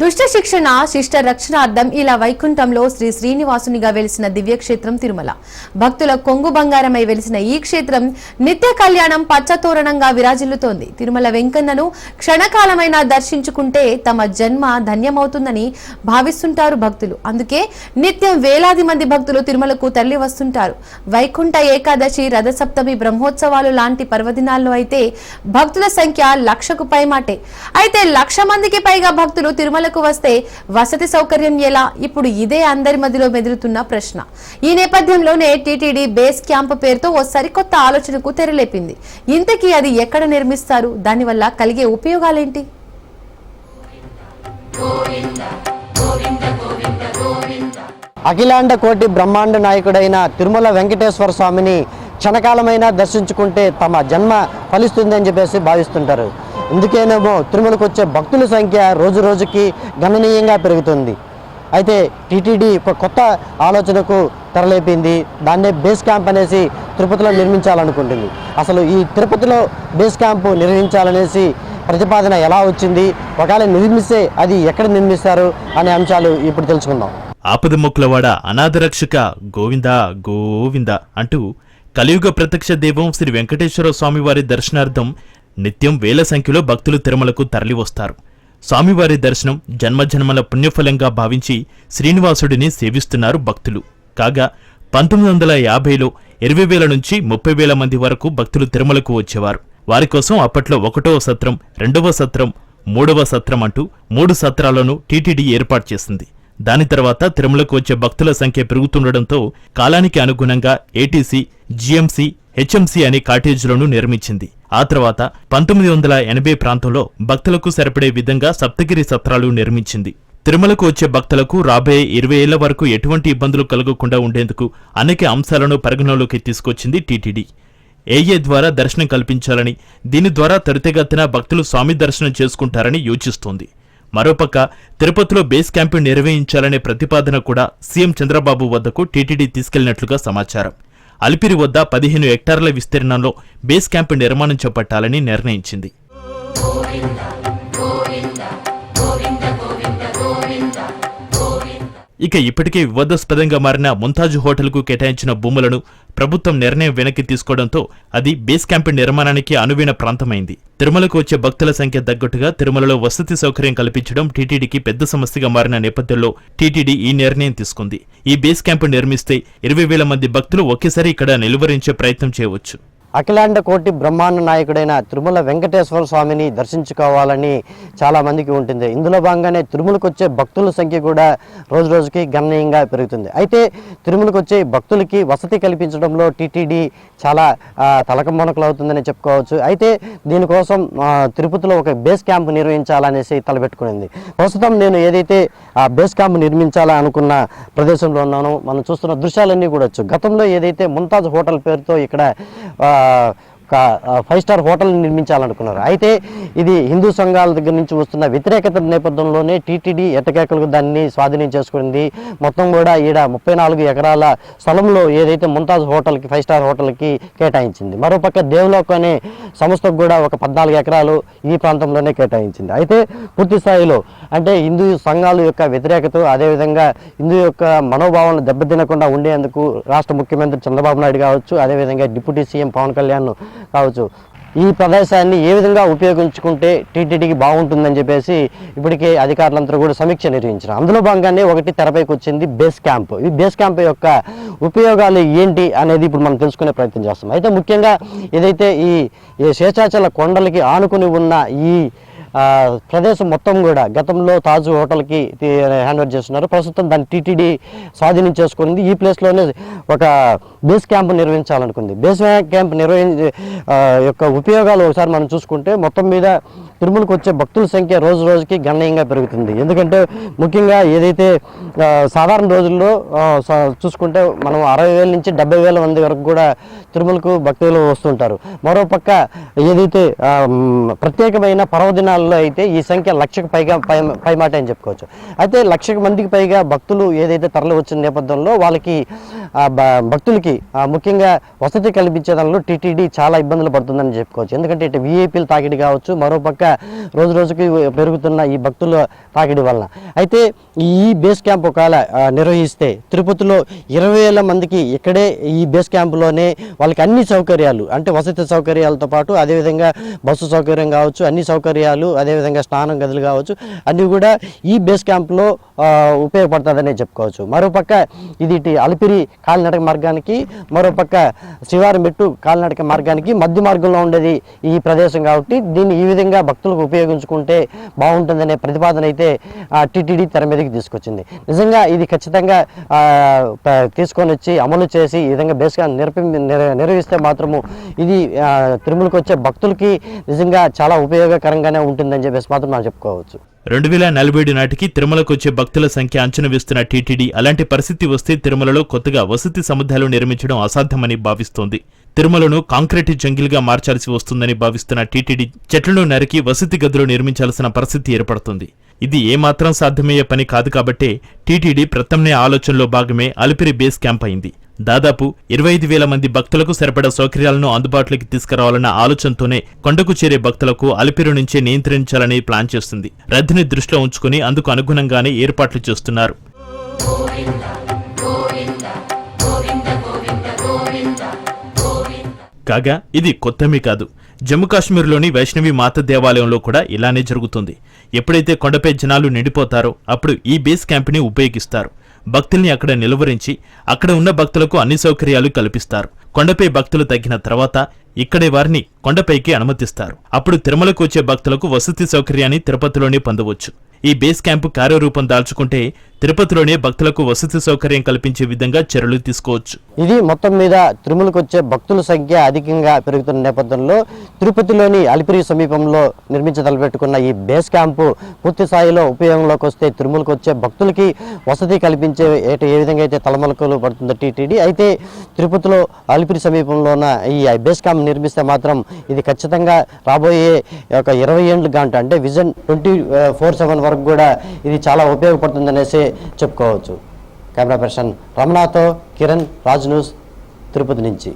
దుష్ట శిక్షణ శిష్ట రక్షణార్థం ఇలా వైకుంఠంలో శ్రీ శ్రీనివాసునిగా వెలిసిన దివ్యక్షేత్రం తిరుమల. భక్తుల కొంగు బంగారమై వెలిసిన ఈ క్షేత్రం నిత్య కళ్యాణం పచ్చతోరణంగా విరాజిల్లుతోంది. తిరుమల వెంకన్నను క్షణకాలమైనా దర్శించుకుంటే తమ జన్మ ధన్యమవుతుందని భావిస్తుంటారు భక్తులు. అందుకే నిత్యం వేలాది మంది భక్తులు తిరుమలకు తరలి వస్తుంటారు. వైకుంఠ ఏకాదశి, రథసప్తమి, బ్రహ్మోత్సవాలు లాంటి పర్వదినాల్లో అయితే భక్తుల సంఖ్య 1,00,000కు పైమాటే. అయితే 1,00,000 మందికి పైగా భక్తులు తిరుమలకు వస్తే వసతి సౌకర్యం ఎలా? ఇప్పుడు ఇదే అందరి మధ్యలో మెదులుతున్న ప్రశ్న. ఈ నేపథ్యంలోనే టీటీడీ బేస్ క్యాంప్ పేరుతో ఓ సరికొత్త ఆలోచనకు తెరలేపింది. ఇంతకీ అది ఎక్కడ నిర్మిస్తారు? దానివల్ల కలిగే ఉపయోగాలేంటి? అఖిలాండ కోటి బ్రహ్మాండ నాయకుడైన తిరుమల వెంకటేశ్వర స్వామిని క్షణకాలమైనా దర్శించుకుంటే తమ జన్మ ఫలిస్తుందని చెప్పేసి భావిస్తుంటారు. ఇందుకేనేమో తిరుమలకు వచ్చే భక్తుల సంఖ్య రోజు రోజుకి గణనీయంగా పెరుగుతుంది. అయితే టీటీడీ ఒక కొత్త ఆలోచనకు తెరలేపింది. దాన్నే బేస్ క్యాంప్ అనేసి తిరుపతిలో నిర్మించాలనుకుంటుంది. అసలు ఈ తిరుపతిలో బేస్ క్యాంపు నిర్వహించాలనేసి ప్రతిపాదన ఎలా వచ్చింది, ఒకవేళ నిర్మిస్తే అది ఎక్కడ నిర్మిస్తారు అనే అంశాలు ఇప్పుడు తెలుసుకుందాం. ఆపదముక్కులవాడ అనాథరక్షక గోవింద గోవింద అంటూ కలియుగ ప్రత్యక్ష దైవం శ్రీ వెంకటేశ్వర స్వామివారి దర్శనార్థం నిత్యం వేల సంఖ్యలో భక్తులు తిరుమలకు తరలివస్తారు. స్వామివారి దర్శనం జన్మజన్మల పుణ్యఫలంగా భావించి శ్రీనివాసుడిని సేవిస్తున్నారు భక్తులు. కాగా 1950లో 20,000 నుంచి 30,000 మంది వరకు భక్తులు తిరుమలకు వచ్చేవారు. వారి కోసం అప్పట్లో 1వ సత్రం, 2వ సత్రం, 3వ సత్రం అంటూ 3 సత్రాలను టీటీడీ ఏర్పాటు చేసింది. దాని తర్వాత తిరుమలకు వచ్చే భక్తుల సంఖ్య పెరుగుతుండటంతో కాలానికి అనుగుణంగా ఏటీసీ, జీఎంసీ, హెచ్ఎంసీ అనే కాటేజీలను నిర్మించింది. ఆ తర్వాత 1980 ప్రాంతంలో భక్తులకు సరిపడే విధంగా సప్తగిరి సత్రాలు నిర్మించింది. తిరుమలకు వచ్చే భక్తులకు రాబోయే 20 ఏళ్ల వరకు ఎటువంటి ఇబ్బందులు కలగకుండా ఉండేందుకు అనేక అంశాలను పరిగణలోకి తీసుకొచ్చింది టీటీడీ. ఏఏ ద్వారా దర్శనం కల్పించాలని, దీని ద్వారా త్వరితగతిన భక్తులు స్వామి దర్శనం చేసుకుంటారని యోచిస్తోంది. మరోపక్క తిరుపతిలో బేస్ క్యాంపు నిర్వహించాలనే ప్రతిపాదన కూడా సీఎం చంద్రబాబు వద్దకు టీటీడీ తీసుకెళ్లినట్లుగా సమాచారం. అలిపిరి వద్ద 15 హెక్టార్ల విస్తీర్ణంలో బేస్ క్యాంపు నిర్మాణం చేపట్టాలని నిర్ణయించింది. ఇక ఇప్పటికే వివాదాస్పదంగా మారిన ముంతాజ్ హోటల్కు కేటాయించిన భూములను ప్రభుత్వం నిర్ణయం వెనక్కి తీసుకోవడంతో అది బేస్ క్యాంపు నిర్మాణానికి అనువైన ప్రాంతమైంది. తిరుమలకు వచ్చే భక్తుల సంఖ్య తగ్గట్టుగా తిరుమలలో వసతి సౌకర్యం కల్పించడం టీటీడీకి పెద్ద సమస్యగా మారిన నేపథ్యంలో టీటీడీ ఈ నిర్ణయం తీసుకుంది. ఈ బేస్ క్యాంపు నిర్మిస్తే 20,000 మంది భక్తులు ఒకేసారి ఇక్కడ నిలువరించే ప్రయత్నం చేయవచ్చు. అఖిలాండ కోటి బ్రహ్మాండ నాయకుడైన తిరుమల వెంకటేశ్వర స్వామిని దర్శించుకోవాలని చాలా మందికి ఉంటుంది. ఇందులో భాగంగానే తిరుమలకు వచ్చే భక్తుల సంఖ్య కూడా రోజు రోజుకి గణనీయంగా పెరుగుతుంది. అయితే తిరుమలకు వచ్చే భక్తులకి వసతి కల్పించడంలో టీటీడీ చాలా తలకమ్మనకలు అవుతుందని చెప్పుకోవచ్చు. అయితే దీనికోసం తిరుపతిలో ఒక బేస్ క్యాంప్ నిర్వహించాలనేసి తలపెట్టుకునింది. ప్రస్తుతం నేను ఏదైతే ఆ బేస్ క్యాంప్ నిర్మించాలా అనుకున్న ప్రదేశంలో ఉన్నానో మనం చూస్తున్న దృశ్యాలన్నీ కూడా గతంలో ఏదైతే ముంతాజ్ హోటల్ పేరుతో ఇక్కడ 5 స్టార్ హోటల్ నిర్మించాలనుకున్నారు. అయితే ఇది హిందూ సంఘాల దగ్గర నుంచి వస్తున్న వ్యతిరేకత నేపథ్యంలోనే టీటీడీ ఎట్టకేకలకు దాన్ని స్వాధీనం చేసుకుంది. మొత్తం కూడా ఈడ 34 ఎకరాల స్థలంలో ఏదైతే ముంతాజ్ హోటల్కి 5 స్టార్ హోటల్కి కేటాయించింది. మరోపక్క దేవ్లోక్ అనే సంస్థకు కూడా ఒక 14 ఎకరాలు ఈ ప్రాంతంలోనే కేటాయించింది. అయితే పూర్తి స్థాయిలో అంటే హిందూ సంఘాల యొక్క వ్యతిరేకత, అదేవిధంగా హిందూ యొక్క మనోభావాలను దెబ్బతినకుండా ఉండేందుకు రాష్ట్ర ముఖ్యమంత్రి చంద్రబాబు నాయుడు కావచ్చు, అదేవిధంగా డిప్యూటీ సీఎం పవన్ కళ్యాణ్ కావచ్చు, ఈ ప్రదేశాన్ని ఏ విధంగా ఉపయోగించుకుంటే టీటీడీకి బాగుంటుందని చెప్పేసి ఇప్పటికే అధికారులందరూ కూడా సమీక్ష నిర్వహించారు. అందులో భాగంగానే ఒకటి తెరపైకి వచ్చింది బేస్ క్యాంప్. ఈ బేస్ క్యాంప్ యొక్క ఉపయోగాలు ఏంటి అనేది ఇప్పుడు మనం తెలుసుకునే ప్రయత్నం చేస్తాం. అయితే ముఖ్యంగా ఏదైతే ఈ శేషాచల కొండలకి ఆనుకుని ఉన్న ఈ ప్రదేశం మొత్తం కూడా గతంలో తాజ్ హోటల్కి హ్యాండ్ ఓవర్ చేస్తున్నారు. ప్రస్తుతం దాన్ని టీటీడీ స్వాధీనం చేసుకుంది. ఈ ప్లేస్లోనే ఒక బేస్ క్యాంప్ నిర్వహించాలనుకుంది. బేస్ క్యాంప్ యొక్క ఉపయోగాలు ఒకసారి మనం చూసుకుంటే మొత్తం మీద తిరుమలకు వచ్చే భక్తుల సంఖ్య రోజు రోజుకి గణనీయంగా పెరుగుతుంది. ఎందుకంటే ముఖ్యంగా ఏదైతే సాధారణ రోజుల్లో చూసుకుంటే మనం 60,000 నుంచి 70,000 మంది వరకు కూడా తిరుమలకు భక్తులు వస్తుంటారు. మరోపక్క ఏదైతే ప్రత్యేకమైన పర్వదినాల్లో అయితే ఈ సంఖ్య 1,00,000కు పైమాట అని చెప్పుకోవచ్చు. అయితే 1,00,000 మందికి పైగా భక్తులు ఏదైతే తరలి వచ్చిన నేపథ్యంలో వాళ్ళకి భక్తులకి ముఖ్యంగా వసతి కల్పించే దానిలో టీటీడీ చాలా ఇబ్బందులు పడుతుందని చెప్పుకోవచ్చు. ఎందుకంటే ఇటు వీఐపీలు తాకిడి కావచ్చు, మరోపక్క రోజు రోజుకి పెరుగుతున్న ఈ భక్తుల తాకిడి వలన. అయితే ఈ బేస్ క్యాంప్ ఒకవేళ నిర్వహిస్తే తిరుపతిలో 20,000 మందికి ఇక్కడే ఈ బేస్ క్యాంపులోనే వాళ్ళకి అన్ని సౌకర్యాలు, అంటే వసతి సౌకర్యాలతో పాటు అదేవిధంగా బస్సు సౌకర్యం కావచ్చు, అన్ని సౌకర్యాలు, అదేవిధంగా స్నానం గదులు కావచ్చు, అన్నీ కూడా ఈ బేస్ క్యాంప్లో ఉపయోగపడుతుందనే చెప్పుకోవచ్చు. మరోపక్క ఇది ఇటు అలిపిరి కాలినడక మార్గానికి, మరోపక్క శివారిమెట్టు కాలినడక మార్గానికి మధ్య మార్గంలో ఉండేది ఈ ప్రదేశం కాబట్టి దీన్ని ఈ విధంగా భక్తులకు ఉపయోగించుకుంటే బాగుంటుందనే ప్రతిపాదన అయితే టీటీడీ తెర మీదకి తీసుకొచ్చింది. నిజంగా ఇది ఖచ్చితంగా తీసుకొని వచ్చి అమలు చేసి ఈ విధంగా బేస్ క్యాంప్ నిర్వహిస్తే మాత్రము ఇది తిరుమలకు వచ్చే భక్తులకి నిజంగా చాలా ఉపయోగకరంగానే ఉంటుందని చెప్పేసి మాత్రం మనం చెప్పుకోవచ్చు. 2047 నాటికి తిరుమలకు వచ్చే భక్తుల సంఖ్య అంచనా వేస్తున్న టీటీడీ అలాంటి పరిస్థితి వస్తే తిరుమలలో కొత్తగా వసతి సముదాయాలు నిర్మించడం అసాధ్యమని భావిస్తోంది. తిరుమలను కాంక్రీట్ జంగిల్గా మార్చాల్సి వస్తుందని భావిస్తున్న టీటీడీ చెట్లను నరికి వసతి గదులు నిర్మించాల్సిన పరిస్థితి ఏర్పడుతుంది. ఇది ఏమాత్రం సాధ్యమయ్యే పని కాదు కాబట్టే టీటీడీ ప్రత్యామ్నాయ ఆలోచనలో భాగమే అలిపిరి బేస్ క్యాంప్ అయింది. దాదాపు 25,000 మంది భక్తులకు సరిపడా సౌకర్యాలను అందుబాటులోకి తీసుకురావాలన్న ఆలోచనతోనే కొండకు చేరే భక్తులకు అలిపిరి నుంచే నియంత్రించాలని ప్లాన్ చేస్తుంది. రద్దీని దృష్టిలో ఉంచుకుని అందుకు అనుగుణంగానే ఏర్పాట్లు చేస్తున్నారు. కాగా ఇది కొత్తమీ కాదు. జమ్మూ కాశ్మీర్లోని వైష్ణవి మాత దేవాలయంలో కూడా ఇలానే జరుగుతుంది. ఎప్పుడైతే కొండపై జనాలు నిండిపోతారో అప్పుడు ఈ బేస్ క్యాంప్ని ఉపయోగిస్తారు. భక్తుల్ని అక్కడ నిలువరించి అక్కడ ఉన్న భక్తులకు అన్ని సౌకర్యాలు కల్పిస్తారు. కొండపై భక్తులు తగ్గిన తర్వాత ఇక్కడే వారిని కొండపైకి అనుమతిస్తారు. అప్పుడు తిరుమలకు వచ్చే భక్తులకు వసతి సౌకర్యాన్ని తిరుపతిలోనే పొందవచ్చు. ఈ బేస్ క్యాంపు కార్యరూపం దాల్చుకుంటే తిరుపతిలోనే భక్తులకు వసతి సౌకర్యం కల్పించే విధంగా చర్యలు తీసుకోవచ్చు. ఇది మొత్తం మీద తిరుమలకు వచ్చే భక్తుల సంఖ్య అధికంగా పెరుగుతున్న నేపథ్యంలో తిరుపతిలోని అలిపిరి సమీపంలో నిర్మించదలపెట్టుకున్న ఈ బేస్ క్యాంపు పూర్తి స్థాయిలో ఉపయోగంలోకి వస్తే తిరుమలకు వచ్చే భక్తులకి వసతి కల్పించే ఏ విధంగా అయితే తలమలకలు పడుతుందో టీటీడీ, అయితే తిరుపతిలో అలిపిరి సమీపంలో ఉన్న ఈ బేస్ క్యాంప్ నిర్మిస్తే మాత్రం ఇది ఖచ్చితంగా రాబోయే ఒక 20 ఏళ్ళ గంట, అంటే విజన్ 24/7 వరకు కూడా ఇది చాలా ఉపయోగపడుతుందనేసి చెప్పుకోవచ్చు. కెమెరా పర్సన్ రమణాతో కిరణ్, రాజ్ న్యూస్, తిరుపతి నుంచి.